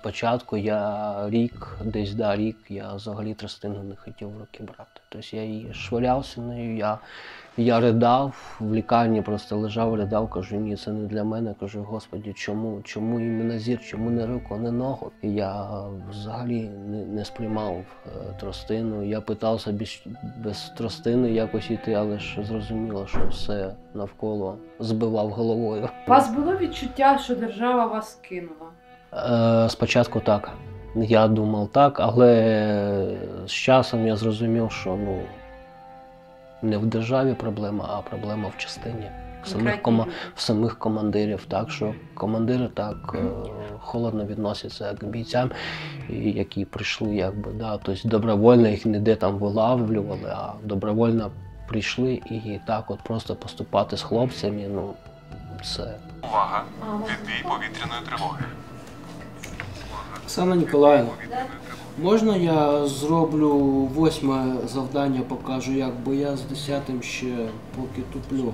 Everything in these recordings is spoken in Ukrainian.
Спочатку я десь рік, я взагалі тростину не хотів в руки брати. Тобто я її швирявся нею, я ридав, в лікарні просто лежав, ридав, кажу, ні, це не для мене. Кажу, Господи, чому іменно зір, чому не руку, не ногу? І я взагалі не сприймав тростину. Я питався без тростини якось йти, але ж зрозуміло, що все навколо збивав головою. У вас було відчуття, що держава вас кинула? Спочатку так. Я думав так, але з часом я зрозумів, що не в державі проблема, а проблема в частині. В самих командирів. Так, що командири так холодно відносяться к бійцям, які прийшли, тобто добровольно їх ніде там вилавлювали, а добровольно прийшли і так от просто поступати з хлопцями, це... Увага! Відбій повітряної тривоги. Оксана Ніколаївна, можна я зроблю 8-ме завдання, покажу як, бо я з 10-м ще поки туплю.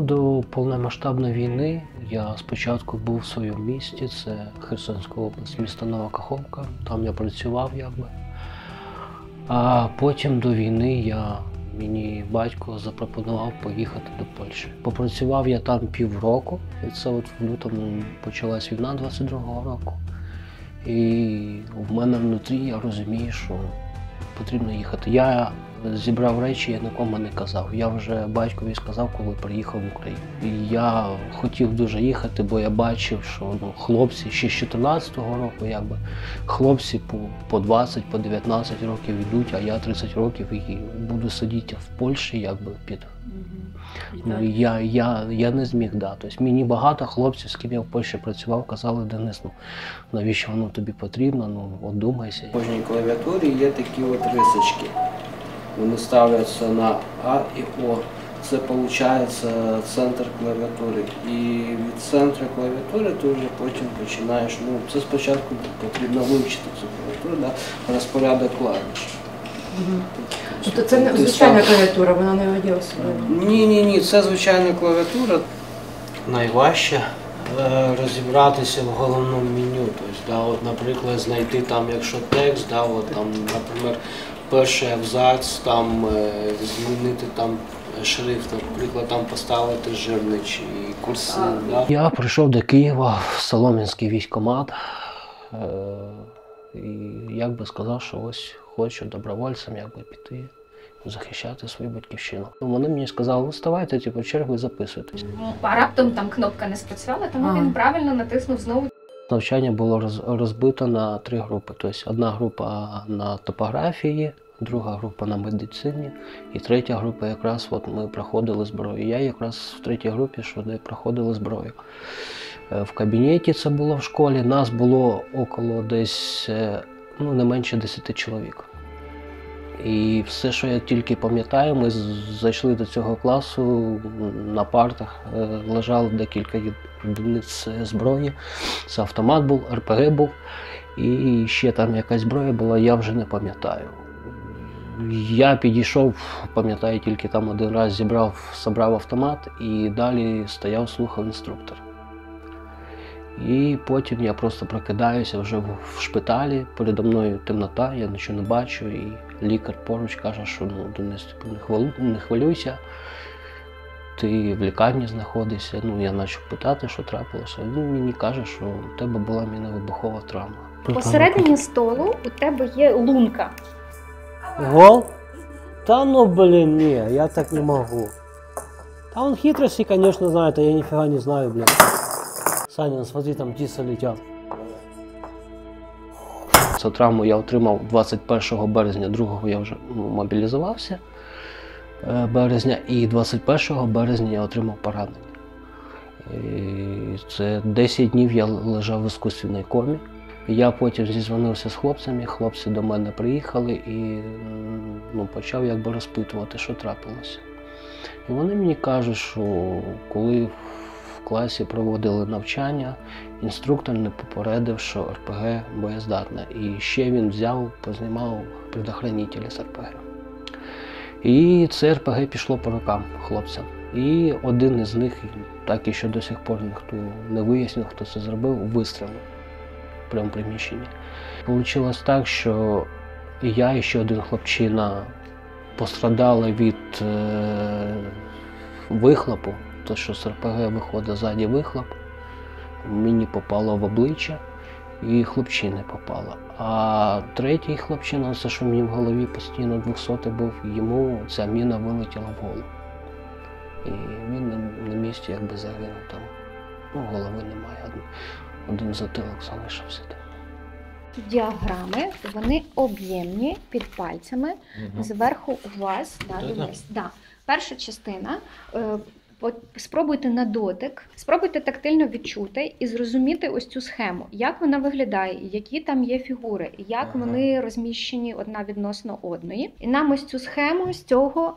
До повномасштабної війни я спочатку був в своєму місті, це Херсонська область, місто Нова Каховка, там я працював А потім до війни мені батько запропонував поїхати до Польщі. Попрацював я там півроку, і це в лютому почалась війна 22-го року. І в мене внутрі я розумію, що потрібно їхати. Я зібрав речі, я нікому не казав. Я вже батькові сказав, коли приїхав в Україну. І я хотів дуже їхати, бо я бачив, що хлопці ще з 14-го року, хлопці по 20, по 19 років йдуть, а я 30 років і буду сидіти в Польщі, під... Я не зміг, Тобто мені багато хлопців, з ким я в Польщі працював, казали, Денис, навіщо воно тобі потрібно, одумайся. В кожній клавіатурі є такі от рисочки. Вони ставляться на А і О. Це виходить центр клавіатури. І від центру клавіатури ти вже потім починаєш, це спочатку потрібно вивчити цю клавіатуру, розпорядок клавіш. Тобто це не звичайна клавіатура, вона не одягла собою? Ні, це звичайна клавіатура. Найважче розібратися в головному меню. Тобто, наприклад, знайти якщо текст, наприклад, перший абзац, змінити шрифт, наприклад, поставити жирний чи курсив. Я прийшов до Києва в Солом'янський військкомат і сказав, що ось хочу добровольцем піти, захищати свою батьківщину. Вони мені сказали, ставайте в чергу і записуйтесь. А раптом кнопка не спрацювала, тому він правильно натиснув знову. Навчання було розбито на 3 групи. Тобто одна група на топографії, друга група на медицині і третя група ми проходили зброю. Я якраз в третій групі, де проходили зброю. В кабінеті це було в школі, нас було около десь не менше 10 чоловік. І все, що я тільки пам'ятаю, ми зайшли до цього класу, на партах лежало декілька одиниць зброї. Це автомат був, РПГ був, і ще там якась зброя була, я вже не пам'ятаю. Я підійшов, пам'ятаю, тільки один раз зібрав автомат і далі стояв, слухав інструктор. І потім я просто прокидаюся вже в шпиталі, передо мною темнота, я нічого не бачу, і лікар поруч каже, що Денис, не хвилюйся, ти в лікарні знаходишся. Я почав питати, що трапилося. Він мені каже, що у тебе була мінно-вибухова травма. Посередині столу у тебе є лунка. Гол? Та ні, я так не можу. Та он хитрости, конечно, знает, а я нифига не знаю, блин. Саня, смотри, там птицы летят. Цю травму я отримав 21 березня, 2-го я вже мобілізувався березня, і 21 березня я отримав поранення. І це 10 днів я лежав в іскусственній комі. Я потім зізвонився з хлопцями, хлопці до мене приїхали і почав розпитувати, що трапилося. І вони мені кажуть, що коли в класі проводили навчання, інструктор не попередив, що РПГ боєздатна. І ще він познімав предохранителі з РПГ. І це РПГ пішло по рукам хлопцям. І один із них, так і що до сих пор ніхто не вияснив, хто це зробив, вистрілив. прямо в приміщенні. Получилось так, що я і ще один хлопчина пострадали від вихлопу, то що з РПГ виходить ззаді вихлоп, мені попало в обличчя і хлопчині попало. А третій хлопчина, це що мені в голові постійно 200-й був, йому ця міна вилетіла в голову. І він на місці якби загинув там. Ну, голови немає, один затилок залишився там. Діаграми, вони об'ємні під пальцями, зверху у вас, дивись. Да. Перша частина, спробуйте на дотик, спробуйте тактильно відчути і зрозуміти ось цю схему, як вона виглядає, які там є фігури, як вони розміщені одна відносно одної. І нам ось цю схему з цього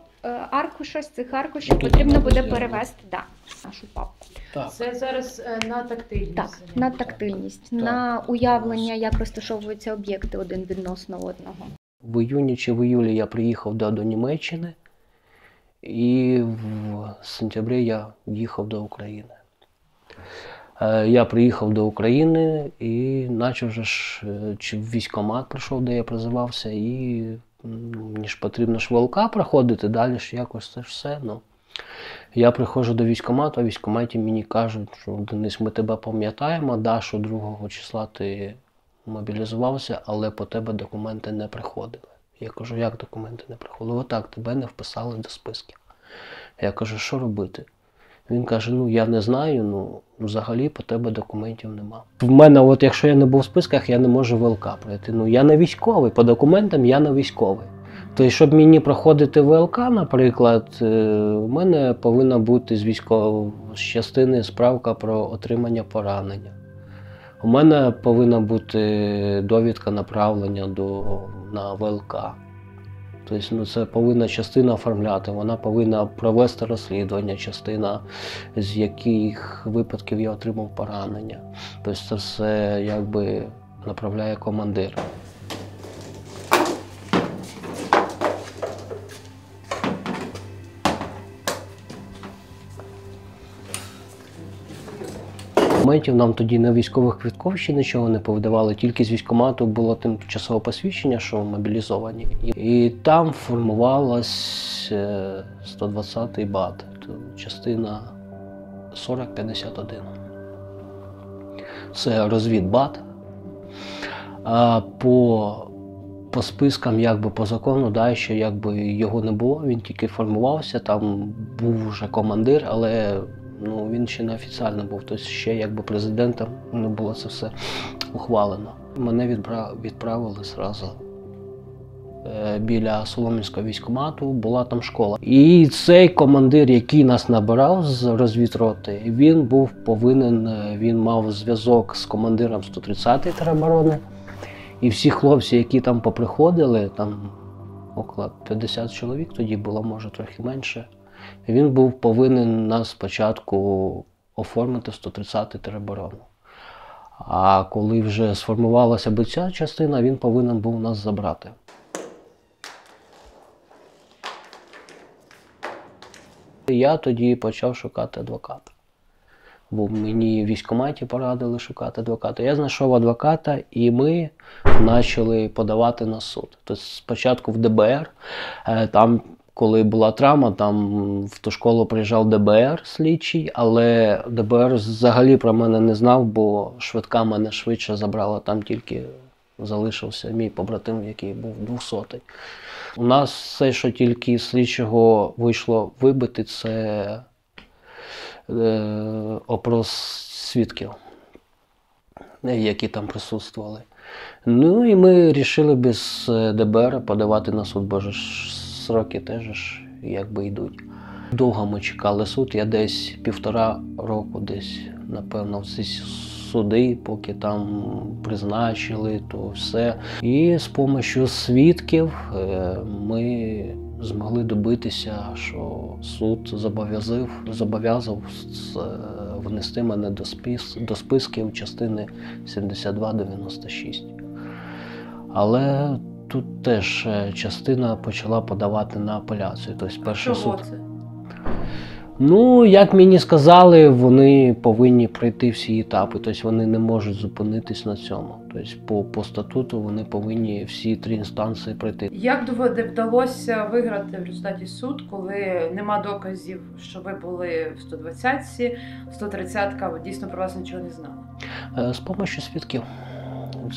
аркуша, з цих аркушів потрібно буде перевести в нашу папку. Так. Це зараз на тактильність. Так, на тактильність, на уявлення, як розташовуються об'єкти один відносно одного. В іюні чи в іюлі я приїхав до Німеччини, і в сентябрі я їхав до України. Я приїхав до України і почав вже в військкомат прийшов, де я призивався, і мені ж потрібно ж ВЛК проходити, далі ж якось це ж все. Ну. Я приходжу до військкомату, а в військкоматі мені кажуть, що Денис, ми тебе пам'ятаємо, да, що 2 числа ти мобілізувався, але по тебе документи не приходили. Я кажу, як документи не приходили? Отак, тебе не вписали до списків. Я кажу, що робити? Він каже, ну я не знаю, ну взагалі по тебе документів нема. В мене, от якщо я не був в списках, я не можу ВЛК пройти. Ну я не військовий, по документам я не військовий. Тобто, щоб мені проходити ВЛК, наприклад, у мене повинна бути з частини справка про отримання поранення. У мене повинна бути довідка направлення на ВЛК. Тобто, ну, це повинна частина оформляти, вона повинна провести розслідування, частина, з яких випадків я отримав поранення. Тобто це все якби направляє командир. Документів нам тоді на військових квитків ще нічого не повидавали, тільки з військкомату було тимчасове посвідчення, що мобілізовані. І там формувалась 120-й БАТ, частина 4051. Це розвідбат. А по спискам, якби по закону, да, що якби його не було, він тільки формувався, там був вже командир, але ну, він ще не офіційно був, тобто ще якби президентом не було це все ухвалено. Мене відправили одразу біля Солом'янського військкомату, була там школа. І цей командир, який нас набирав з розвідроти, він був повинен, він мав зв'язок з командиром 130-ї тероборони. І всі хлопці, які там поприходили, там около 50 чоловік тоді було, може трохи менше, він був повинен нас спочатку оформити в 130-й тероборону. А коли вже сформувалася б ця частина, він повинен був нас забрати. Я тоді почав шукати адвоката. Бо мені в військкоматі порадили шукати адвоката. Я знайшов адвоката, і ми почали подавати на суд. Тобто спочатку в ДБР, там, коли була травма, там в ту школу приїжджав ДБР слідчий, але ДБР взагалі про мене не знав, бо швидка мене швидше забрала, там тільки залишився мій побратим, який був 200-й. У нас все, що тільки слідчого вийшло вибити, це опрос свідків, які там присутствували. Ну і ми вирішили без ДБР подавати на суд, бо ж сроки теж якби йдуть. Довго ми чекали суд, я десь 1,5 року, десь, напевно, в ці суди, поки там призначили, то все. І з допомогою свідків ми змогли добитися, що суд зобов'язав внести мене до списків частини 7296. Але тут теж частина почала подавати на апеляцію. Тобто перший Чого суд. це? Ну, як мені сказали, вони повинні пройти всі етапи, тобто вони не можуть зупинитись на цьому. Тобто по статуту вони повинні всі 3 інстанції пройти. Як вдалося виграти в результаті суд, коли нема доказів, що ви були в 120-ці, 130-ка дійсно про вас нічого не знали? З допомогою свідків.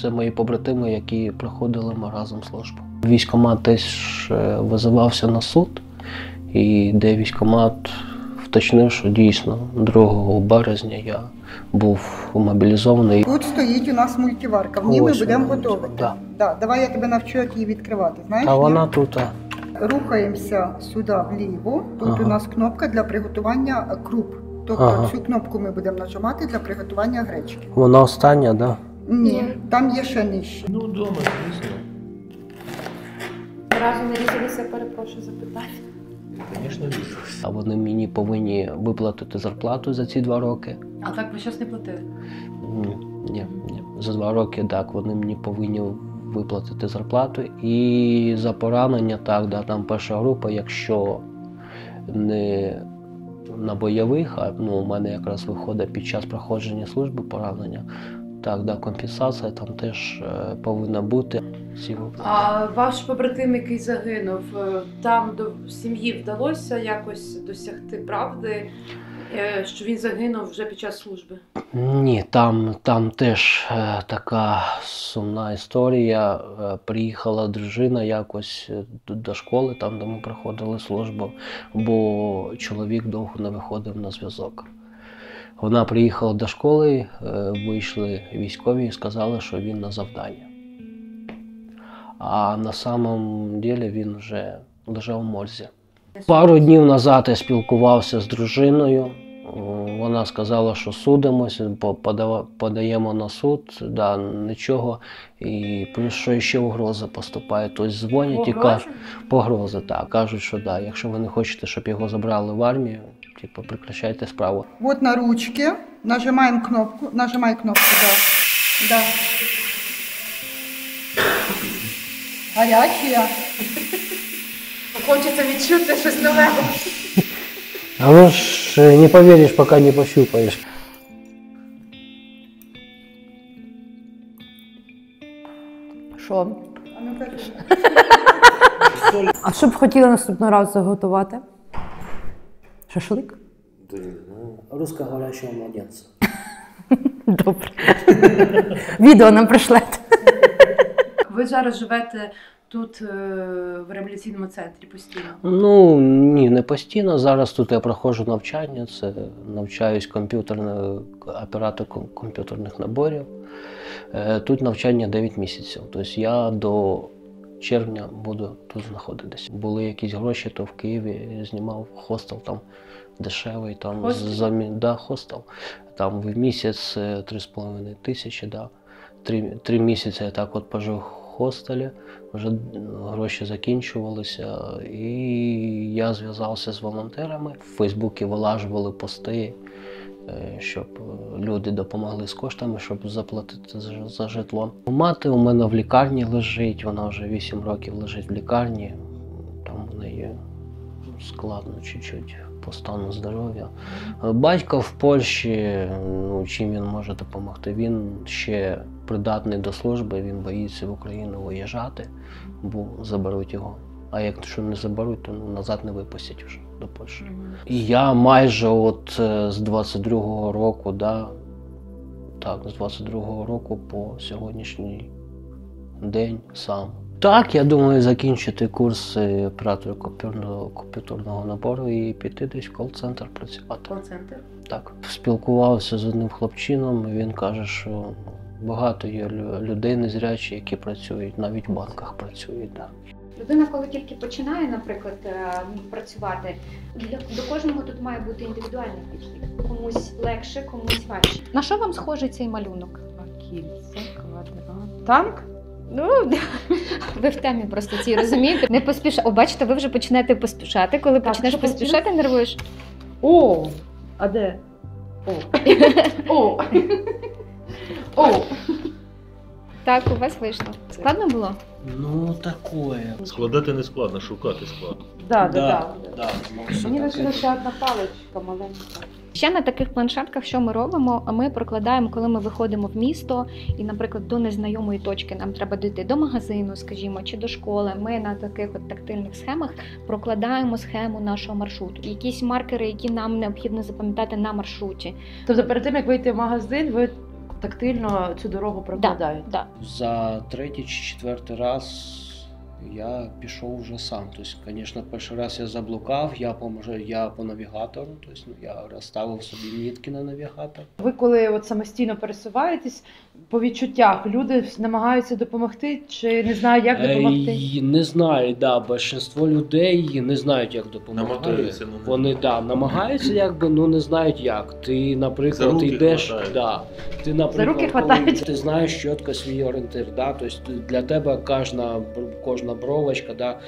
Це мої побратими, які проходили ми разом службу. Військкомат теж визивався на суд, і де військкомат вточнив, що дійсно 2 березня я був мобілізований. Тут стоїть у нас мультиварка, в ній ми Ось будемо вона, готувати. да. Да, давай я тебе навчу, як її відкривати. Знаєш? А ні? вона тут. Рухаємося сюди вліво. Тут Ага. у нас кнопка для приготування круп. Тобто Ага. цю кнопку ми будемо нажимати для приготування гречки. Вона остання, так? Да? Ні, там є ще нижче. Ну, вдома, звісно. Разу не різалися, перепрошую запитати. Звісно, а вони мені повинні виплатити зарплату за ці 2 роки. А так ви щось не платили? Ні. За 2 роки, так, вони мені повинні виплатити зарплату. І за поранення, так, да, там перша група, якщо не на бойових, а у мене якраз виходить під час проходження служби поранення, так, да, компенсація там теж повинна бути. Всі виплати. А ваш побратим, який загинув, там до сім'ї вдалося якось досягти правди, що він загинув вже під час служби? Ні, там теж така сумна історія. Приїхала дружина якось до школи, там, де ми проходили службу, бо чоловік довго не виходив на зв'язок. Вона приїхала до школи, вийшли військові і сказали, що він на завданні. А на самом деле він вже лежав в морзі. Пару днів назад я спілкувався з дружиною. Вона сказала, що судимося, подаємо на суд, да, нічого. І плюс, що ще угрози поступають. Тобто дзвонять і кажуть, погрози, так. Кажуть, що да, якщо ви не хочете, щоб його забрали в армію, типу, прекращайте справу. От на ручки нажимаємо кнопку. Нажимай кнопку, да. Да. Гарячі. Хочеться відчути щось нове. А ну ж не повіриш, поки не пощупаєш. Що? А ну кажи. А що б хотіли наступного разу заготувати? Шашлик? Русскоговорящого младенця. Добре. Відео нам пришлете. Ви зараз живете тут в реабілітаційному центрі постійно? Ну, ні, не постійно. Зараз тут я проходжу навчання, це навчаюсь оператор комп'ютерних наборів. Тут навчання 9 місяців, тобто я до червня буду тут знаходитися. Були якісь гроші, то в Києві знімав хостел там дешевий, там да, хостел. Там в місяць 3,5 тисячі, да. 3 місяці я так от пожив в хостелі, вже гроші закінчувалися, і я зв'язався з волонтерами. В Фейсбуці вилажували пости, щоб люди допомогли з коштами, щоб заплатити за житло. Мати у мене в лікарні лежить, вона вже 8 років лежить в лікарні, там у неї складно чуть-чуть по стану здоров'я. Батько в Польщі, ну, чим він може допомогти? Він ще придатний до служби, він боїться в Україну виїжджати, бо заберуть його. А якщо не заберуть, то назад не випустять вже до Польщі. І я майже от з 22-го року, да, так, з 22-го року по сьогоднішній день сам. Так, я думаю, закінчити курс оператора комп'ютерного набору і піти десь в кол-центр працювати. Кол-центр? Так. Спілкувався з одним хлопчином, він каже, що багато є людей незрячі, які працюють, навіть в банках працюють. Так. Людина, коли тільки починає, наприклад, працювати, до кожного тут має бути індивідуальний підхід. Комусь легше, комусь важче. На що вам схожий цей малюнок? Кільце, квадрат. Танк? Ну, ви в темі просто цій, розумієте? Не поспішайте. О, бачите, ви вже починаєте поспішати. Коли почнеш поспішати, нервуєш. О! А де? О! О! Так, у вас вийшло. Складно було? Ну, такое. Складати не складно, шукати складно. Да. Мені лишилася ще одна паличка маленька. Ще на таких планшетках, що ми робимо, ми прокладаємо, коли ми виходимо в місто, і, наприклад, до незнайомої точки нам треба дійти до магазину, скажімо, чи до школи. Ми на таких от тактильних схемах прокладаємо схему нашого маршруту. Якісь маркери, які нам необхідно запам'ятати на маршруті. Тобто перед тим, як вийти в магазин, ви тактильно цю дорогу прокладаєте? Да. За третій чи четвертий раз я пішов вже сам. Тобто, звісно, перший раз я заблукав, я по навігатору, тобто я розставив собі мітки на навігатор. Ви коли от самостійно пересуваєтесь, по відчуттях люди намагаються допомогти чи не знають, як допомогти? Не знають, да, більшість людей не знають, як допомагати. Намагаються, Вони намагаються, якби, ну не знають як. Ти, За наприклад, руки йдеш, хватають. ти, наприклад, руки коли хватають. ти знаєш чітко свій орієнтир, тобто для тебе кожна бровочка,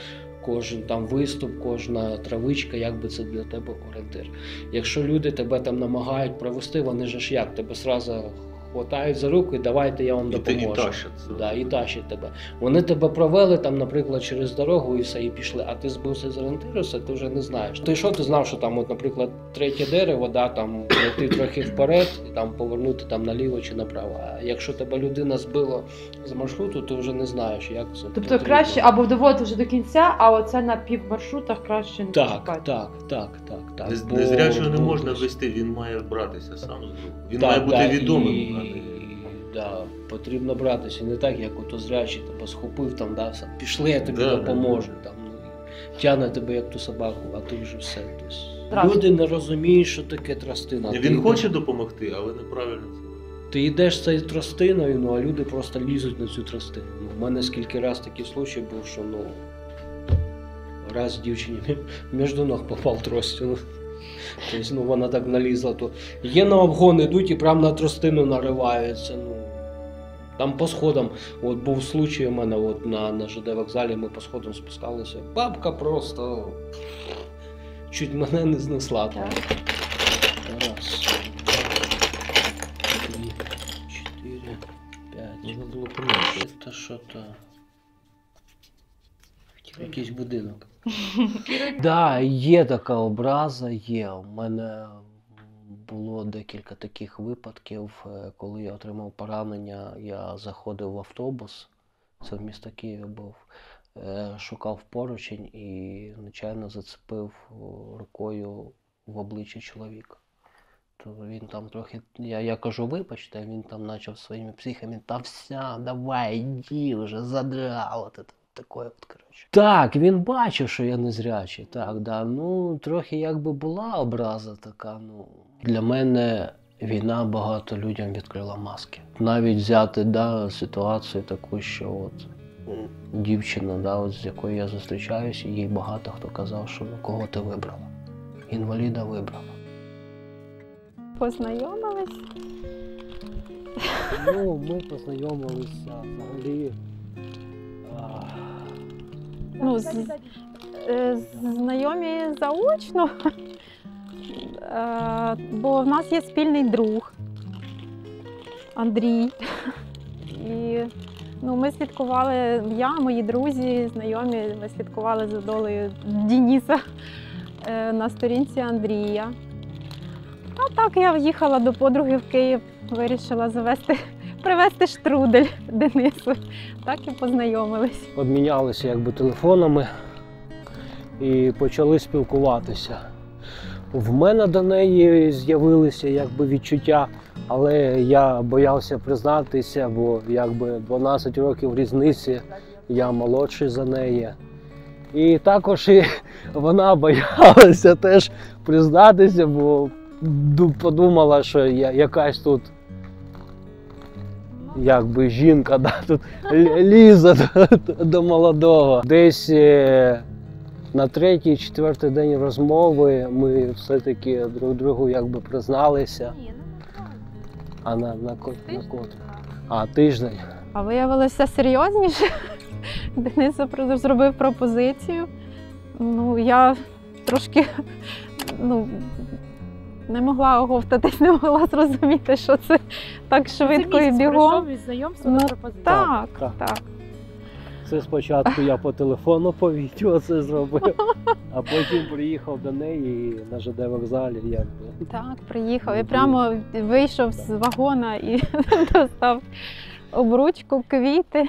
кожен там виступ, кожна травичка, якби це для тебе орієнтир. Якщо люди тебе там намагають провести, вони ж як, тебе одразу хватають за руку і давайте я вам допоможу. І тащать. І тащать тебе. Вони тебе провели там, наприклад, через дорогу і все, і пішли, а ти збився з орієнтиру, ти вже не знаєш. Ти що, ти знав, що там, от, наприклад, третє дерево, там йти трохи вперед, і там повернути там наліво чи направо. А якщо тебе людина збила з маршруту, ти вже не знаєш, як це. Тобто потрібно. краще або доводити вже до кінця, а оце на півмаршрутах краще не чекати. Так. Незрячого не Бо, можна тобто, вести, він має братися сам з рук. Він Так, має бути так, відомим. Потрібно братися, не так, як ото зрячий тебе схопив, там, все, пішли, я тобі допоможу. Там, тягне тебе як ту собаку, а ти вже все. Тобто, люди не розуміють, що таке тростина. Він хоче допомогти, але неправильно це. Ти йдеш цією тростиною, а люди просто лізуть на цю тростину. У мене скільки раз такий случай був, що раз дівчині між ног попав тростину. Тобто, вона так налізла, то є на обгон, ідуть і прямо на тростину нариваються. Там по сходам, от був случай у мене от на ЖД вокзалі, ми по сходам спускалися. Бабка просто чуть мене не знесла. Там. Раз, 3, 4, 5. Можна було поменше. Це що-то. Якийсь будинок. Так, є така образа, є. У мене було декілька таких випадків, коли я отримав поранення, я заходив в автобус, це в місто Києві був, шукав поручень і, нечайно, зацепив рукою в обличчя чоловіка. То він там трохи, я кажу, вибачте, він там почав своїми психами, та все, давай, йди вже, задрало ти. Такое от, коротше. Так, він бачив, що я незрячий, так, да. Трохи якби була образа така, Для мене війна багато людям відкрила маски. Навіть взяти, ситуацію таку, що от дівчина, от, з якою я зустрічаюся, їй багато хто казав, що кого ти вибрала. Інваліда вибрала. Познайомились? Ми познайомилися взагалі. Знайомі заочно, бо в нас є спільний друг Андрій. І ми слідкували, мої друзі, знайомі, ми слідкували за долею Дениса на сторінці Андрія. А так я їхала до подруги в Київ, вирішила привезти штрудель Денису. Так і познайомились. Обмінялися якби телефонами і почали спілкуватися. В мене до неї з'явилися якби відчуття, але я боявся признатися, бо якби 12 років різниці, я молодший за неї. І також вона боялася теж признатися, бо подумала, що я якась тут якби жінка тут лізе до молодого. Десь на третій, четвертий день розмови ми все-таки друг другу якби призналися. А на котрий? Тиждень. А виявилося серйозніше. Денис зробив пропозицію. Я трошки Не могла оговтатись, не могла зрозуміти, що це так швидко і бігом. від знайомства Ну, до пропозиції. Так, Так. так. Це спочатку я по телефону по відео це зробив, а потім приїхав до неї на ЖД вокзалі. Якби. Так, приїхав. Я прямо вийшов з вагона і достав обручку, квіти.